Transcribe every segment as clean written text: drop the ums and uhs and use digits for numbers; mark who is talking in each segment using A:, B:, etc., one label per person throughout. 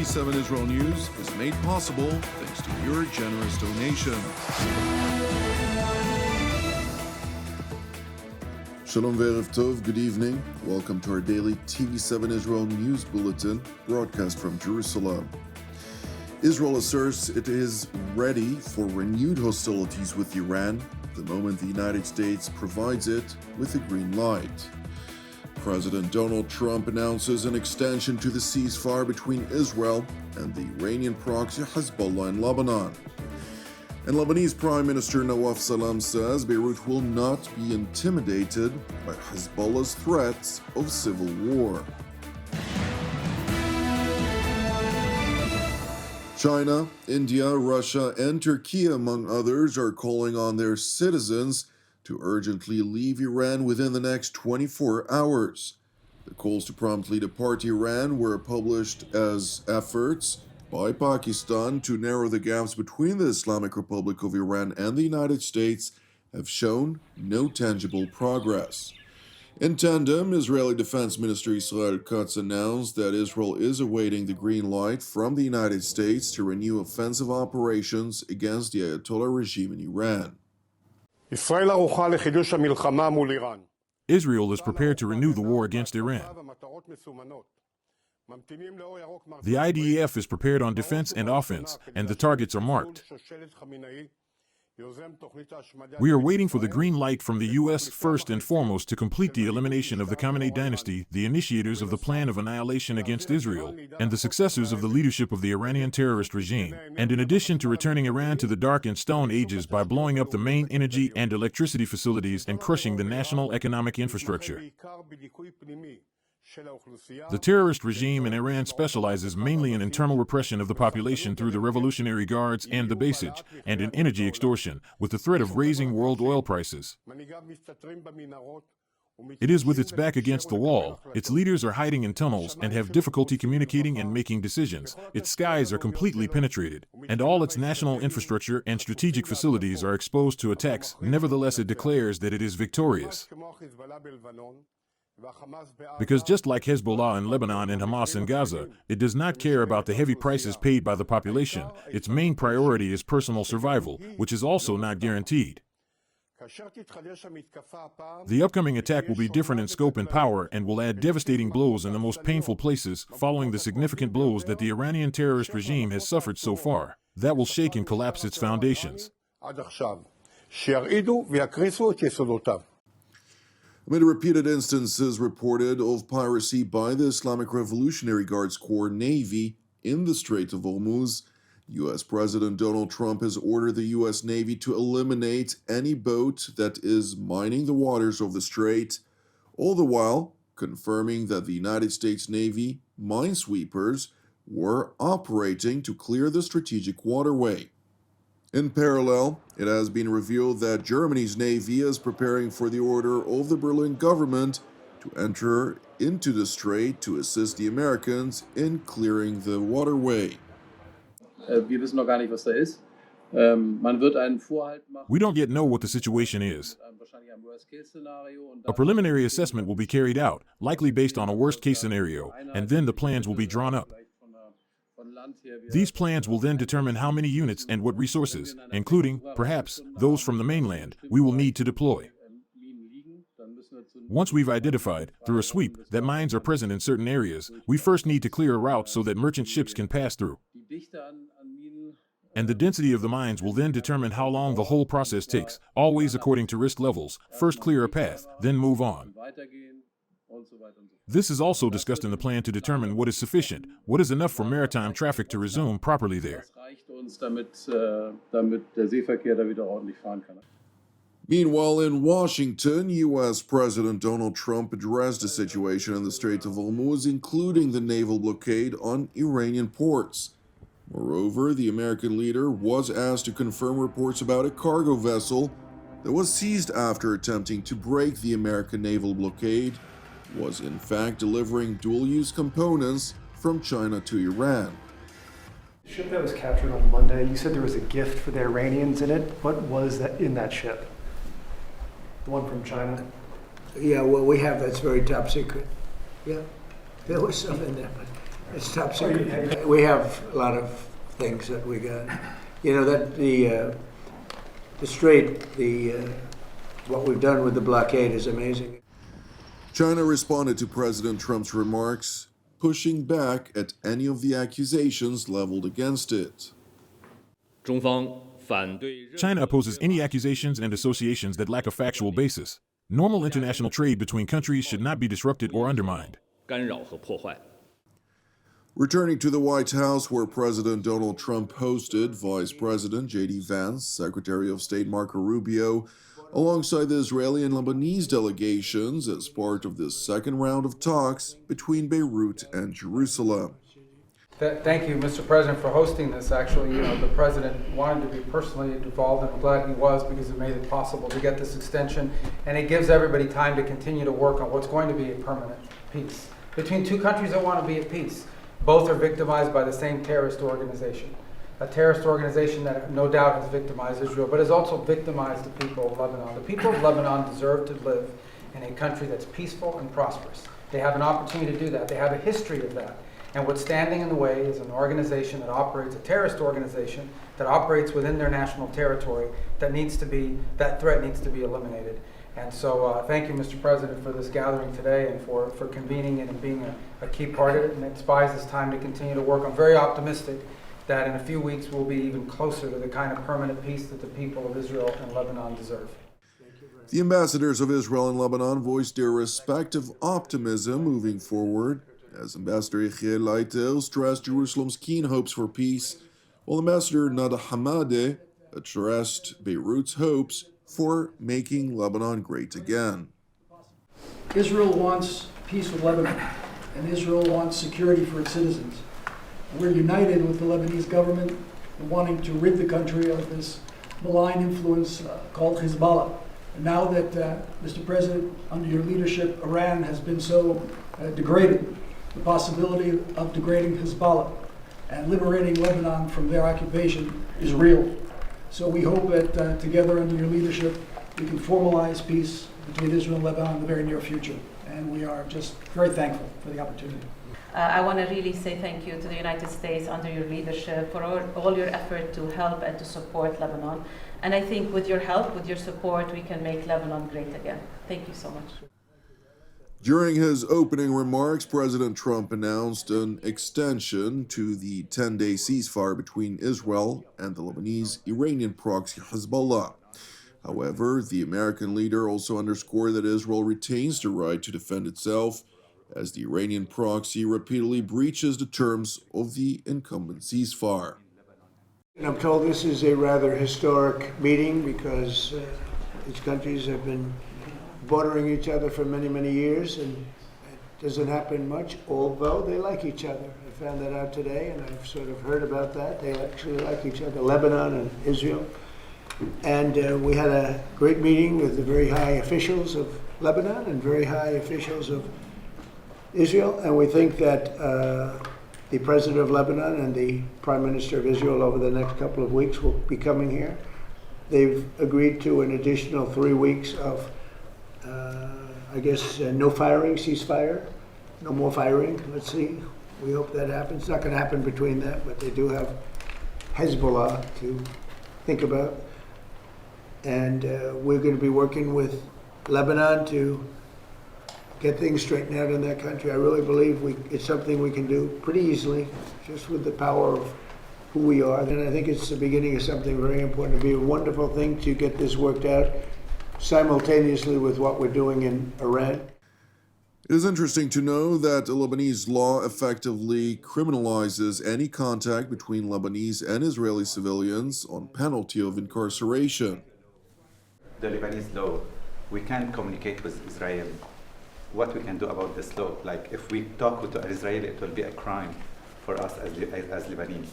A: TV7 Israel News is made possible thanks to your generous donation. Shalom ve'erev tov, good evening. Welcome to our daily TV7 Israel News Bulletin, broadcast from Jerusalem. Israel asserts it is ready for renewed hostilities with Iran the moment the United States provides it with a green light. President Donald Trump announces an extension to the ceasefire between Israel and the Iranian-proxy Hezbollah in Lebanon. And Lebanese Prime Minister Nawaf Salam says Beirut will not be intimidated by Hezbollah's threats of civil war. China, India, Russia, and Turkey, among others, are calling on their citizens to urgently leave Iran within the next 24 hours. The calls to promptly depart Iran were published as efforts by Pakistan to narrow the gaps between the Islamic Republic of Iran and the United States have shown no tangible progress. In tandem, Israeli Defense Minister Israel announced that Israel is awaiting the green light from the United States to renew offensive operations against the Ayatollah regime in Iran.
B: Israel is prepared to renew the war against Iran. The IDF is prepared on defense and offense, and the targets are marked. We are waiting for the green light from the U.S. first and foremost to complete the elimination of the Khamenei dynasty, the initiators of the plan of annihilation against Israel, and the successors of the leadership of the Iranian terrorist regime, and in addition to returning Iran to the Dark and Stone Ages by blowing up the main energy and electricity facilities and crushing the national economic infrastructure. The terrorist regime in Iran specializes mainly in internal repression of the population through the Revolutionary Guards and the Basij, and in energy extortion, with the threat of raising world oil prices. It is with its back against the wall, its leaders are hiding in tunnels and have difficulty communicating and making decisions, its skies are completely penetrated, and all its national infrastructure and strategic facilities are exposed to attacks. Nevertheless, it declares that it is victorious. Because just like Hezbollah in Lebanon and Hamas in Gaza, it does not care about the heavy prices paid by the population. Its main priority is personal survival, which is also not guaranteed. The upcoming attack will be different in scope and power and will add devastating blows in the most painful places, following the significant blows that the Iranian terrorist regime has suffered so far. That will shake and collapse its foundations.
A: Amid repeated instances reported of piracy by the Islamic Revolutionary Guards Corps Navy in the Strait of Hormuz, U.S. President Donald Trump has ordered the U.S. Navy to eliminate any boat that is mining the waters of the strait, all the while confirming that the United States Navy minesweepers were operating to clear the strategic waterway. In parallel, it has been revealed that Germany's Navy is preparing for the order of the Berlin government to enter into the strait to assist the Americans in clearing the waterway.
B: We don't yet know what the situation is. A preliminary assessment will be carried out, likely based on a worst-case scenario, and then the plans will be drawn up. These plans will then determine how many units and what resources, including, perhaps, those from the mainland, we will need to deploy. Once we've identified, through a sweep, that mines are present in certain areas, we first need to clear a route so that merchant ships can pass through. And the density of the mines will then determine how long the whole process takes, always according to risk levels. First clear a path, then move on. This is also discussed in the plan to determine what is sufficient, what is enough for maritime traffic to resume properly there.
A: Meanwhile, in Washington, U.S. President Donald Trump addressed the situation in the Strait of Hormuz, including the naval blockade on Iranian ports. Moreover, the American leader was asked to confirm reports about a cargo vessel that was seized after attempting to break the American naval blockade was in fact delivering dual-use components from China to Iran.
C: The ship that was captured on Monday, you said there was a gift for the Iranians in it. What was that in that ship? The one from China?
D: Yeah, well, we have that's very top secret. Yeah, there was some in there, but It's top secret. We have a lot of things that we got. You know, that the strait, what we've done with the blockade is amazing.
A: China responded to President Trump's remarks, pushing back at any of the accusations leveled against it.
B: China opposes any accusations and associations that lack a factual basis. Normal international trade between countries should not be disrupted or undermined.
A: Returning to the White House, where President Donald Trump hosted Vice President J.D. Vance, Secretary of State Marco Rubio, alongside the Israeli and Lebanese delegations as part of the second round of talks between Beirut and Jerusalem.
E: Thank you, Mr. President, for hosting this. Actually, the President wanted to be personally involved, and I'm glad he was, because it made it possible to get this extension, and it gives everybody time to continue to work on what's going to be a permanent peace between two countries that want to be at peace. Both are victimized by the same terrorist organization, a terrorist organization that no doubt has victimized Israel, but has also victimized the people of Lebanon. The people of Lebanon deserve to live in a country that's peaceful and prosperous. They have an opportunity to do that. They have a history of that. And what's standing in the way is an organization that operates, a terrorist organization that operates within their national territory that threat needs to be eliminated. And so thank you, Mr. President, for this gathering today and for convening it and being a key part of it. And it buys us time to continue to work. I'm very optimistic that in a few weeks we'll be even closer to the kind of permanent peace that the people of Israel and Lebanon deserve.
A: The ambassadors of Israel and Lebanon voiced their respective optimism moving forward, as Ambassador Yechiel Leitel stressed Jerusalem's keen hopes for peace, while Ambassador Nada Hamadeh addressed Beirut's hopes for making Lebanon great again.
F: Israel wants peace with Lebanon, and Israel wants security for its citizens. We're united with the Lebanese government in wanting to rid the country of this malign influence called Hezbollah. And now that, Mr. President, under your leadership, Iran has been so degraded, the possibility of degrading Hezbollah and liberating Lebanon from their occupation is real. So we hope that together under your leadership, we can formalize peace between Israel and Lebanon in the very near future. And we are just very thankful for the opportunity.
G: I want to really say thank you to the United States under your leadership for all your effort to help and to support Lebanon. And I think with your help, with your support, we can make Lebanon great again. Thank you so much.
A: During his opening remarks, President Trump announced an extension to the 10-day ceasefire between Israel and the Lebanese Iranian-proxy Hezbollah. However, the American leader also underscored that Israel retains the right to defend itself, as the Iranian proxy repeatedly breaches the terms of the incumbent ceasefire.
D: And I'm told this is a rather historic meeting because these countries have been bordering each other for many, many years, and it doesn't happen much, although they like each other. I found that out today, and I've sort of heard about that. They actually like each other, Lebanon and Israel. And we had a great meeting with the very high officials of Lebanon and very high officials of Israel, and we think that the President of Lebanon and the Prime Minister of Israel over the next couple of weeks will be coming here. They've agreed to an additional 3 weeks of no firing, ceasefire, no more firing. Let's see. We hope that happens. It's not going to happen between that, but they do have Hezbollah to think about. And we're going to be working with Lebanon to get things straightened out in that country. I really believe it's something we can do pretty easily, just with the power of who we are. And I think it's the beginning of something very important. It'd be a wonderful thing to get this worked out simultaneously with what we're doing in Iran.
A: It is interesting to know that Lebanese law effectively criminalizes any contact between Lebanese and Israeli civilians on penalty of incarceration.
H: The Lebanese law, we can't communicate with Israel. What we can do about this law? Like, if we talk with Israel, it will be a crime for us as Lebanese.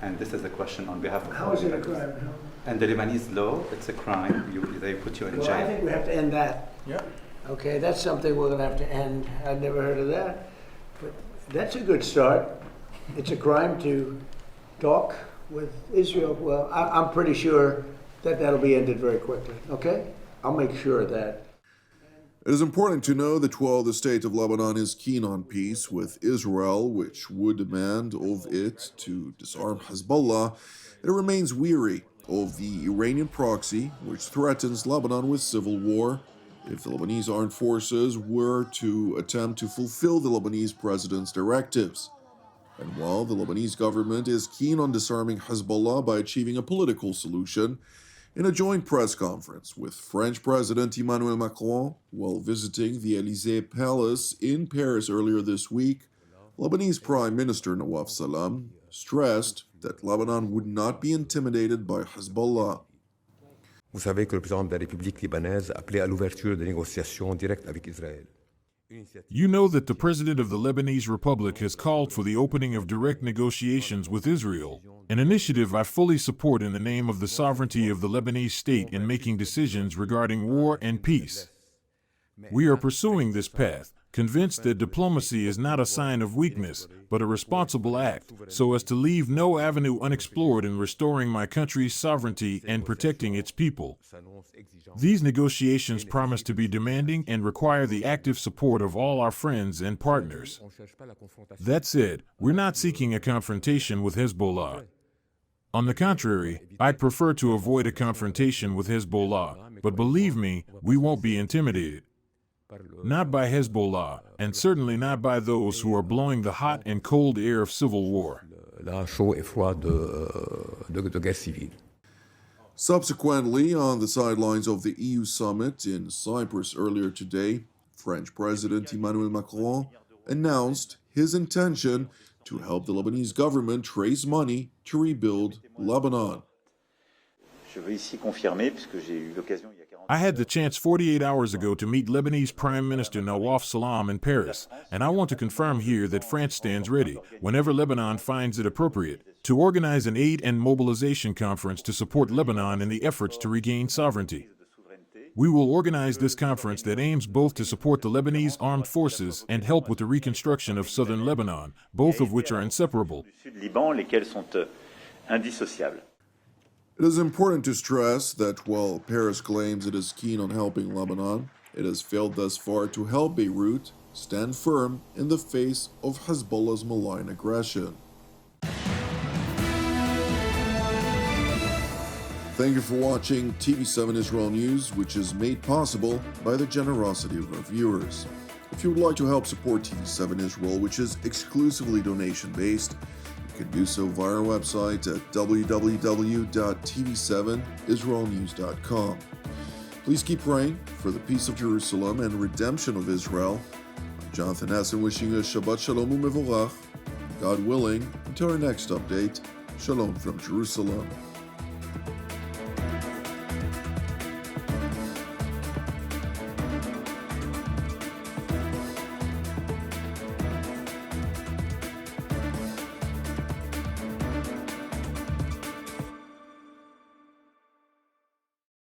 H: And this is a question on behalf of
D: How is it a crime?
H: And the Lebanese law, it's a crime. They put you in jail.
D: Well, I think we have to end that.
E: Yeah.
D: Okay, that's something we're going to have to end. I've never heard of that. But that's a good start. It's a crime to talk with Israel. Well, I'm pretty sure that that'll be ended very quickly. Okay? I'll make sure of that.
A: It is important to know that while the state of Lebanon is keen on peace with Israel, which would demand of it to disarm Hezbollah, it remains weary of the Iranian proxy, which threatens Lebanon with civil war if the Lebanese armed forces were to attempt to fulfill the Lebanese president's directives. And while the Lebanese government is keen on disarming Hezbollah by achieving a political solution, in a joint press conference with French President Emmanuel Macron while visiting the Élysée Palace in Paris earlier this week, Lebanese Prime Minister Nawaf Salam stressed that Lebanon would not be intimidated by Hezbollah.
I: Vous savez que le président de la République libanaise a appelé à l'ouverture de négociations directes avec Israël.
B: You know that the President of the Lebanese Republic has called for the opening of direct negotiations with Israel, an initiative I fully support in the name of the sovereignty of the Lebanese state in making decisions regarding war and peace. We are pursuing this path, convinced that diplomacy is not a sign of weakness, but a responsible act, so as to leave no avenue unexplored in restoring my country's sovereignty and protecting its people. These negotiations promise to be demanding and require the active support of all our friends and partners. That said, we're not seeking a confrontation with Hezbollah. On the contrary, I'd prefer to avoid a confrontation with Hezbollah, but believe me, we won't be intimidated. Not by Hezbollah, and certainly not by those who are blowing the hot and cold air of civil war.
A: Subsequently, on the sidelines of the EU summit in Cyprus earlier today, French President Emmanuel Macron announced his intention to help the Lebanese government raise money to rebuild Lebanon.
B: I had the chance 48 hours ago to meet Lebanese Prime Minister Nawaf Salam in Paris, and I want to confirm here that France stands ready, whenever Lebanon finds it appropriate, to organize an aid and mobilization conference to support Lebanon in the efforts to regain sovereignty. We will organize this conference that aims both to support the Lebanese armed forces and help with the reconstruction of southern Lebanon, both of which are inseparable.
A: It is important to stress that while Paris claims it is keen on helping Lebanon, it has failed thus far to help Beirut stand firm in the face of Hezbollah's malign aggression. Thank you for watching TV7 Israel News, which is made possible by the generosity of our viewers. If you would like to help support TV7 Israel, which is exclusively donation-based, you can do so via our website at www.tv7israelnews.com. Please keep praying for the peace of Jerusalem and redemption of Israel. I'm Jonathan Hessen wishing you a Shabbat Shalom u'Mevorach. God willing, until our next update, Shalom from Jerusalem.